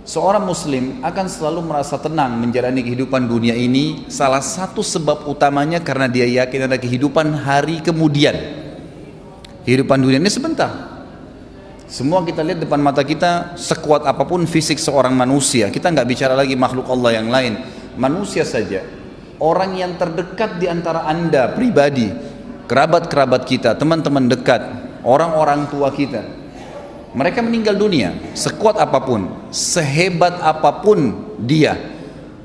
Seorang muslim akan selalu merasa tenang menjalani kehidupan dunia ini. Salah satu sebab utamanya karena dia yakin ada kehidupan hari kemudian. Kehidupan dunia ini sebentar. Semua kita lihat depan mata kita, sekuat apapun fisik seorang manusia, kita nggak bicara lagi makhluk Allah yang lain, manusia saja. Orang yang terdekat di antara anda pribadi, kerabat-kerabat kita, teman-teman dekat, orang-orang tua kita, mereka meninggal dunia. Sekuat apapun, sehebat apapun dia,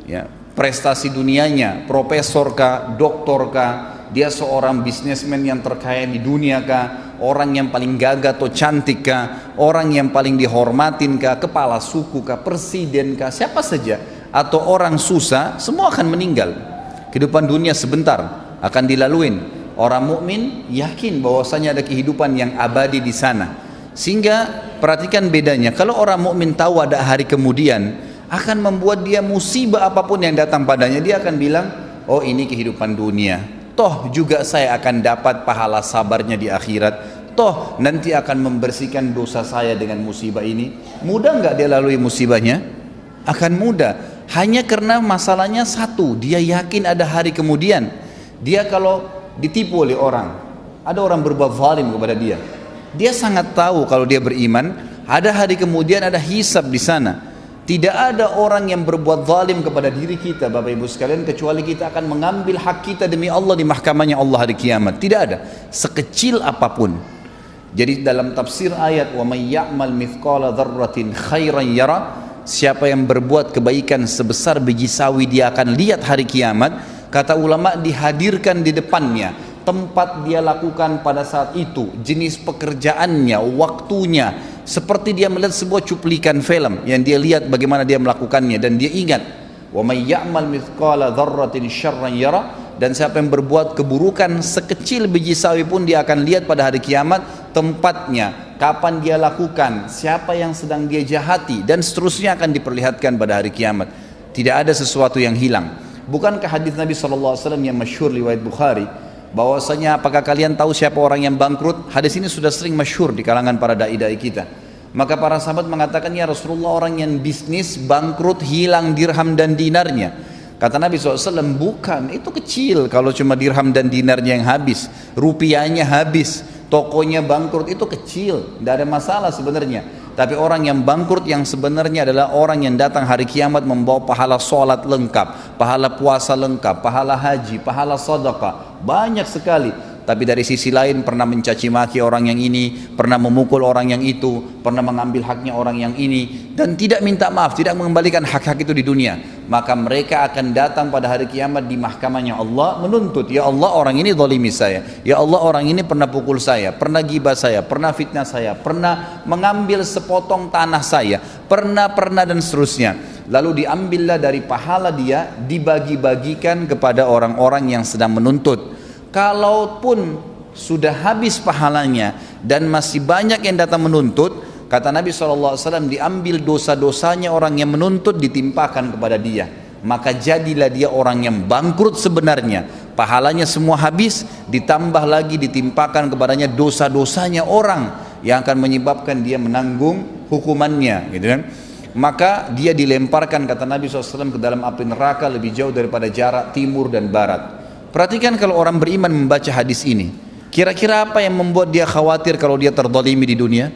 ya, prestasi dunianya, profesor kah, doktor kah, dia seorang bisnismen yang terkaya di dunia kah, orang yang paling gagah atau cantik kah, orang yang paling dihormatin kah, kepala suku kah, presiden kah, siapa saja, atau orang susah, semua akan meninggal. Kehidupan dunia sebentar akan dilaluin. Orang mukmin yakin bahwasanya ada kehidupan yang abadi di sana. Sehingga perhatikan bedanya. Kalau orang mukmin tahu ada hari kemudian, akan membuat dia musibah apapun yang datang padanya, dia akan bilang, oh ini kehidupan dunia. Toh juga saya akan dapat pahala sabarnya di akhirat. Toh nanti akan membersihkan dosa saya dengan musibah ini. Mudah nggak dia lalui musibahnya? Akan mudah. Hanya karena masalahnya satu, dia yakin ada hari kemudian. Dia kalau ditipu oleh orang, ada orang berbuat zalim kepada dia, dia sangat tahu kalau dia beriman, ada hari kemudian, ada hisab di sana. Tidak ada orang yang berbuat zalim kepada diri kita, Bapak Ibu sekalian, kecuali kita akan mengambil hak kita demi Allah di mahkamahnya Allah hari kiamat. Tidak ada, sekecil apapun. Jadi dalam tafsir ayat wa may ya'mal mithqala dzarratin khairan yara, siapa yang berbuat kebaikan sebesar biji sawi dia akan lihat hari kiamat. Kata ulama, dihadirkan di depannya tempat dia lakukan pada saat itu, jenis pekerjaannya, waktunya, seperti dia melihat sebuah cuplikan film yang dia lihat bagaimana dia melakukannya, dan dia ingat wa may ya'mal mithqala dzarratin syarran yara, dan siapa yang berbuat keburukan sekecil biji sawi pun dia akan lihat pada hari kiamat tempatnya, kapan dia lakukan, siapa yang sedang dia jahati, dan seterusnya akan diperlihatkan pada hari kiamat. Tidak ada sesuatu yang hilang. Bukankah hadis Nabi SAW yang masyhur riwayat Bukhari, bahwasanya apakah kalian tahu siapa orang yang bangkrut? Hadis ini sudah sering masyhur di kalangan para dai-dai kita. Maka para sahabat mengatakan, ya Rasulullah, orang yang bisnis bangkrut, hilang dirham dan dinarnya. Kata Nabi SAW, bukan, itu kecil kalau cuma dirham dan dinarnya yang habis, rupiahnya habis, tokonya bangkrut, itu kecil, tidak ada masalah sebenarnya. Tapi orang yang bangkrut yang sebenarnya adalah orang yang datang hari kiamat membawa pahala sholat lengkap, pahala puasa lengkap, pahala haji, pahala sedekah, banyak sekali. Tapi dari sisi lain pernah mencaci maki orang yang ini, pernah memukul orang yang itu, pernah mengambil haknya orang yang ini, dan tidak minta maaf, tidak mengembalikan hak-hak itu di dunia. Maka mereka akan datang pada hari kiamat di mahkamahnya Allah menuntut, ya Allah, orang ini zalimi saya, ya Allah, orang ini pernah pukul saya, pernah gibah saya, pernah fitnah saya, pernah mengambil sepotong tanah saya, pernah dan seterusnya. Lalu diambillah dari pahala dia, dibagi-bagikan kepada orang-orang yang sedang menuntut. Kalaupun sudah habis pahalanya dan masih banyak yang datang menuntut, kata Nabi SAW, diambil dosa-dosanya orang yang menuntut, ditimpakan kepada dia. Maka jadilah dia orang yang bangkrut sebenarnya. Pahalanya semua habis, ditambah lagi ditimpakan kepadanya dosa-dosanya orang yang akan menyebabkan dia menanggung hukumannya, gitu kan? Maka dia dilemparkan, kata Nabi SAW, ke dalam api neraka lebih jauh daripada jarak timur dan barat. Perhatikan kalau orang beriman membaca hadis ini, kira-kira apa yang membuat dia khawatir kalau dia terzalimi di dunia?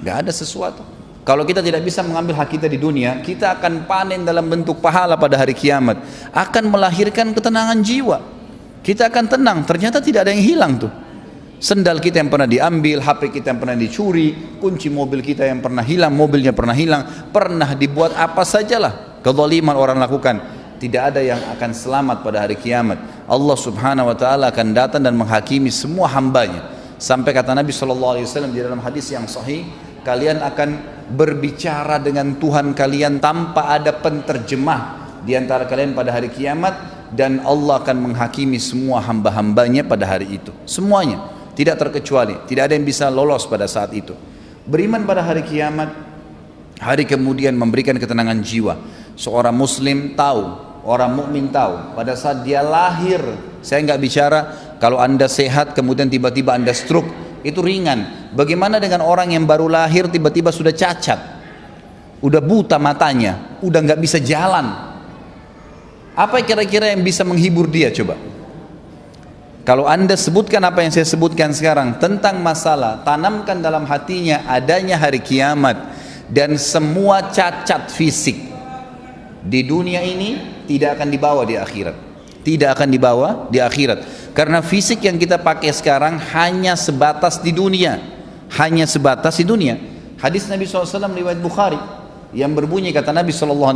Gak ada sesuatu. Kalau kita tidak bisa mengambil hak kita di dunia, kita akan panen dalam bentuk pahala pada hari kiamat, akan melahirkan ketenangan jiwa. Kita akan tenang, ternyata tidak ada yang hilang tuh. Sendal kita yang pernah diambil, HP kita yang pernah dicuri, kunci mobil kita yang pernah hilang, mobilnya pernah hilang, pernah dibuat apa sajalah kezaliman orang lakukan. Tidak ada yang akan selamat pada hari kiamat. Allah Subhanahu wa taala akan datang dan menghakimi semua hambanya. Sampai kata Nabi SAW di dalam hadis yang sahih, kalian akan berbicara dengan Tuhan kalian tanpa ada penterjemah di antara kalian pada hari kiamat, dan Allah akan menghakimi semua hamba-hambanya pada hari itu. Semuanya, tidak terkecuali, tidak ada yang bisa lolos pada saat itu. Beriman pada hari kiamat, hari kemudian memberikan ketenangan jiwa. Seorang muslim tahu, orang mukmin tahu, pada saat dia lahir, saya nggak bicara kalau anda sehat kemudian tiba-tiba anda stroke, itu ringan. Bagaimana dengan orang yang baru lahir tiba-tiba sudah cacat? udah buta matanya, udah nggak bisa jalan. Apa kira-kira yang bisa menghibur dia coba? Kalau anda sebutkan apa yang saya sebutkan sekarang tentang masalah, tanamkan dalam hatinya adanya hari kiamat dan semua cacat fisik di dunia ini tidak akan dibawa di akhirat. Tidak akan dibawa di akhirat. Karena fisik yang kita pakai sekarang hanya sebatas di dunia. Hanya sebatas di dunia. Hadis Nabi SAW riwayat Bukhari yang berbunyi, kata Nabi SAW,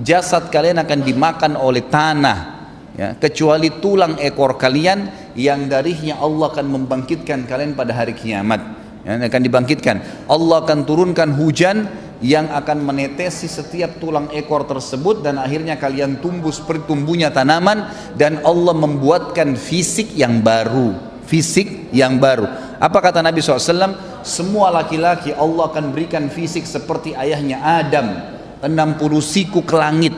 jasad kalian akan dimakan oleh tanah, ya, kecuali tulang ekor kalian yang darinya Allah akan membangkitkan kalian pada hari kiamat, ya, akan dibangkitkan. Allah akan turunkan hujan yang akan menetesi setiap tulang ekor tersebut dan akhirnya kalian tumbuh seperti tumbuhnya tanaman, dan Allah membuatkan fisik yang baru. Fisik yang baru. Apa kata Nabi SAW? Semua laki-laki Allah akan berikan fisik seperti ayahnya Adam, 60 siku ke langit.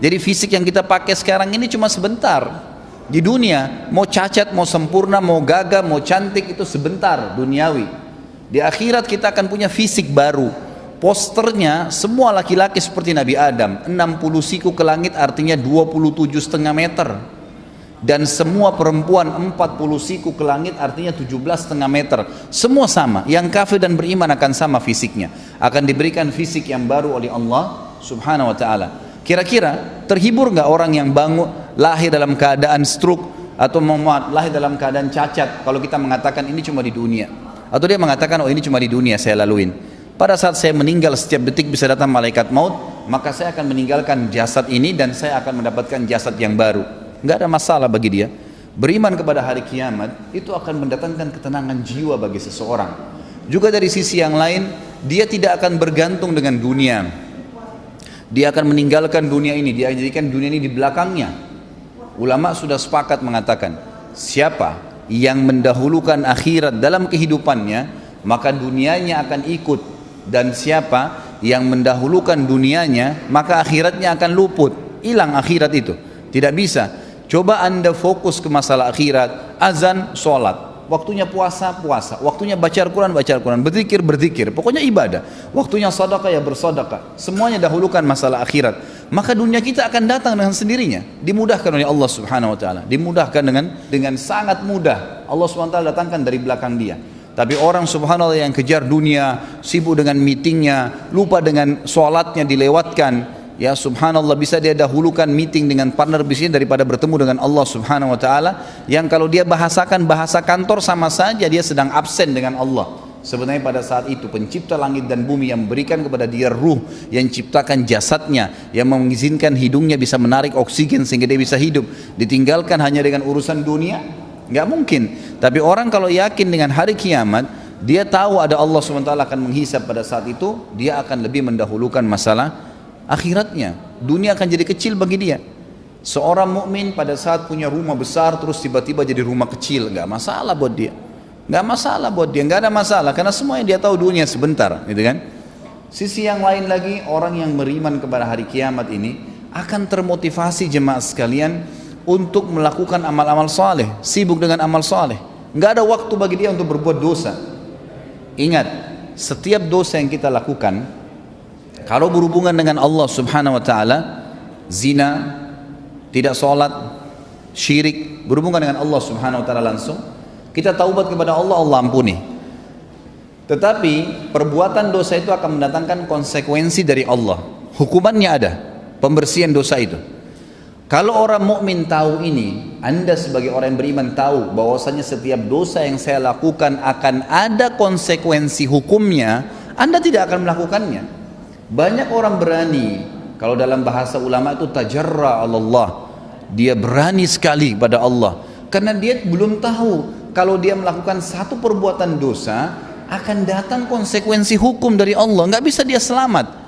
Jadi fisik yang kita pakai sekarang ini cuma sebentar di dunia. Mau cacat, mau sempurna, mau gagah, mau cantik, itu sebentar duniawi. Di akhirat kita akan punya fisik baru. Posternya semua laki-laki seperti Nabi Adam, 60 siku ke langit artinya 27,5 meter. Dan semua perempuan 40 siku ke langit artinya 17,5 meter. Semua sama. Yang kafir dan beriman akan sama fisiknya. Akan diberikan fisik yang baru oleh Allah Subhanahu wa ta'ala. Kira-kira terhibur nggak orang yang bangun lahir dalam keadaan stroke atau lahir dalam keadaan cacat kalau kita mengatakan ini cuma di dunia? Atau dia mengatakan oh ini cuma di dunia saya laluin. Pada saat saya meninggal setiap detik bisa datang malaikat maut, maka saya akan meninggalkan jasad ini dan saya akan mendapatkan jasad yang baru. Nggak ada masalah bagi dia. Beriman kepada hari kiamat itu akan mendatangkan ketenangan jiwa bagi seseorang. Juga dari sisi yang lain, dia tidak akan bergantung dengan dunia. Dia akan meninggalkan dunia ini, dia jadikan dunia ini di belakangnya. Ulama sudah sepakat mengatakan, siapa yang mendahulukan akhirat dalam kehidupannya, maka dunianya akan ikut. Dan siapa yang mendahulukan dunianya, maka akhiratnya akan luput. Hilang akhirat itu. Tidak bisa. Coba anda fokus ke masalah akhirat. Azan, sholat. Waktunya puasa, puasa. Waktunya baca Al-Quran, baca Al-Quran. Berzikir, berzikir. Pokoknya ibadah. Waktunya sedekah, ya bersedekah. Semuanya dahulukan masalah akhirat. Maka dunia kita akan datang dengan sendirinya. Dimudahkan oleh Allah Subhanahu Wa Taala. Dimudahkan dengan sangat mudah. Allah Subhanahu Wa Taala datangkan dari belakang dia. Tapi orang subhanallah yang kejar dunia, sibuk dengan meetingnya, lupa dengan sholatnya dilewatkan. Ya subhanallah, bisa dia dahulukan meeting dengan partner bisnis daripada bertemu dengan Allah Subhanahu wa ta'ala, yang kalau dia bahasakan bahasa kantor sama saja dia sedang absen dengan Allah. Sebenarnya pada saat itu pencipta langit dan bumi yang memberikan kepada dia ruh, yang ciptakan jasadnya, yang mengizinkan hidungnya bisa menarik oksigen sehingga dia bisa hidup, ditinggalkan hanya dengan urusan dunia? Nggak mungkin. Tapi orang kalau yakin dengan hari kiamat, dia tahu ada Allah SWT akan menghisab pada saat itu, dia akan lebih mendahulukan masalah akhiratnya. Dunia akan jadi kecil bagi dia. Seorang mukmin pada saat punya rumah besar terus tiba-tiba jadi rumah kecil, nggak masalah buat dia. Nggak masalah buat dia, nggak ada masalah karena semua yang dia tahu dunia sebentar, gitu kan? Sisi yang lain lagi, orang yang beriman kepada hari kiamat ini akan termotivasi jemaah sekalian untuk melakukan amal-amal saleh, sibuk dengan amal saleh. Nggak ada waktu bagi dia untuk berbuat dosa. Ingat, setiap dosa yang kita lakukan, kalau berhubungan dengan Allah Subhanahu wa ta'ala, zina, tidak sholat, syirik, berhubungan dengan Allah Subhanahu wa ta'ala langsung, kita taubat kepada Allah, Allah ampuni. Tetapi perbuatan dosa itu akan mendatangkan konsekuensi dari Allah. Hukumannya ada, pembersihan dosa itu. Kalau orang mukmin tahu ini, anda sebagai orang yang beriman tahu bahwasanya setiap dosa yang saya lakukan akan ada konsekuensi hukumnya, anda tidak akan melakukannya. Banyak orang berani, kalau dalam bahasa ulama itu tajarra Allah, dia berani sekali pada Allah karena dia belum tahu kalau dia melakukan satu perbuatan dosa akan datang konsekuensi hukum dari Allah, nggak bisa dia selamat.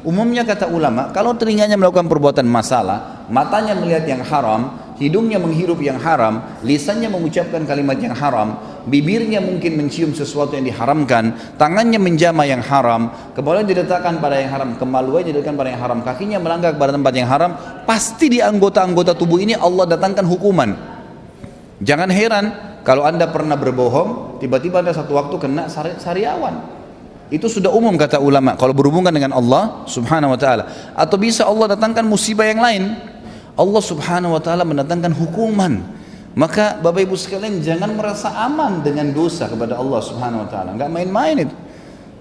Umumnya kata ulama, kalau telinganya melakukan perbuatan masalah, matanya melihat yang haram, hidungnya menghirup yang haram, lisannya mengucapkan kalimat yang haram, bibirnya mungkin mencium sesuatu yang diharamkan, tangannya menjamah yang haram, kepalanya diletakkan pada yang haram, kemaluannya diletakkan pada yang haram, kakinya melangkah pada tempat yang haram, pasti di anggota-anggota tubuh ini Allah datangkan hukuman. Jangan heran kalau anda pernah berbohong, tiba-tiba ada satu waktu kena sariawan. Itu sudah umum kata ulama kalau berhubungan dengan Allah subhanahu wa ta'ala. Atau bisa Allah datangkan musibah yang lain. Allah subhanahu wa ta'ala mendatangkan hukuman. Maka Bapak Ibu sekalian jangan merasa aman dengan dosa kepada Allah subhanahu wa ta'ala. Enggak main-main itu.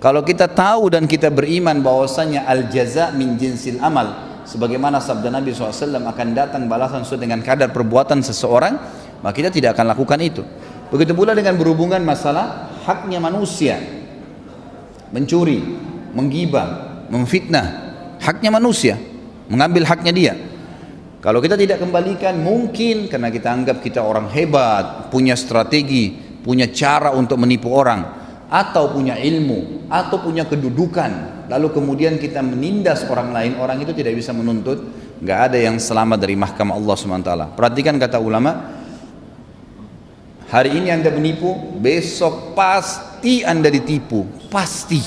Kalau kita tahu dan kita beriman bahwasanya al-jaza min jinsil amal, sebagaimana sabda Nabi SAW, akan datang balasan sesuai dengan kadar perbuatan seseorang, maka kita tidak akan lakukan itu. Begitu pula dengan berhubungan masalah haknya manusia, mencuri, menggibah, memfitnah, haknya manusia, mengambil haknya dia. Kalau kita tidak kembalikan, mungkin karena kita anggap kita orang hebat, punya strategi, punya cara untuk menipu orang, atau punya ilmu, atau punya kedudukan, lalu kemudian kita menindas orang lain, orang itu tidak bisa menuntut. Nggak ada yang selamat dari mahkamah Allah SWT. Perhatikan kata ulama, hari ini Anda menipu, besok pasti Anda ditipu, pasti.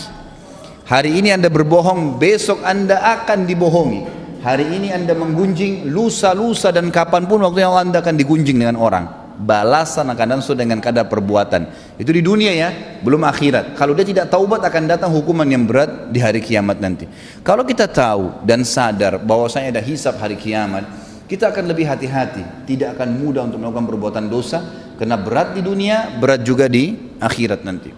Hari ini Anda berbohong, besok Anda akan dibohongi. Hari ini Anda menggunjing, lusa dan kapanpun waktu yang Anda akan digunjing dengan orang. Balasan akan datang sesuai dengan kadar perbuatan. Itu di dunia ya, belum akhirat. Kalau dia tidak taubat akan datang hukuman yang berat di hari kiamat nanti. Kalau kita tahu dan sadar bahwasanya ada hisab hari kiamat, kita akan lebih hati-hati, tidak akan mudah untuk melakukan perbuatan dosa, karena berat di dunia, berat juga di akhirat nanti.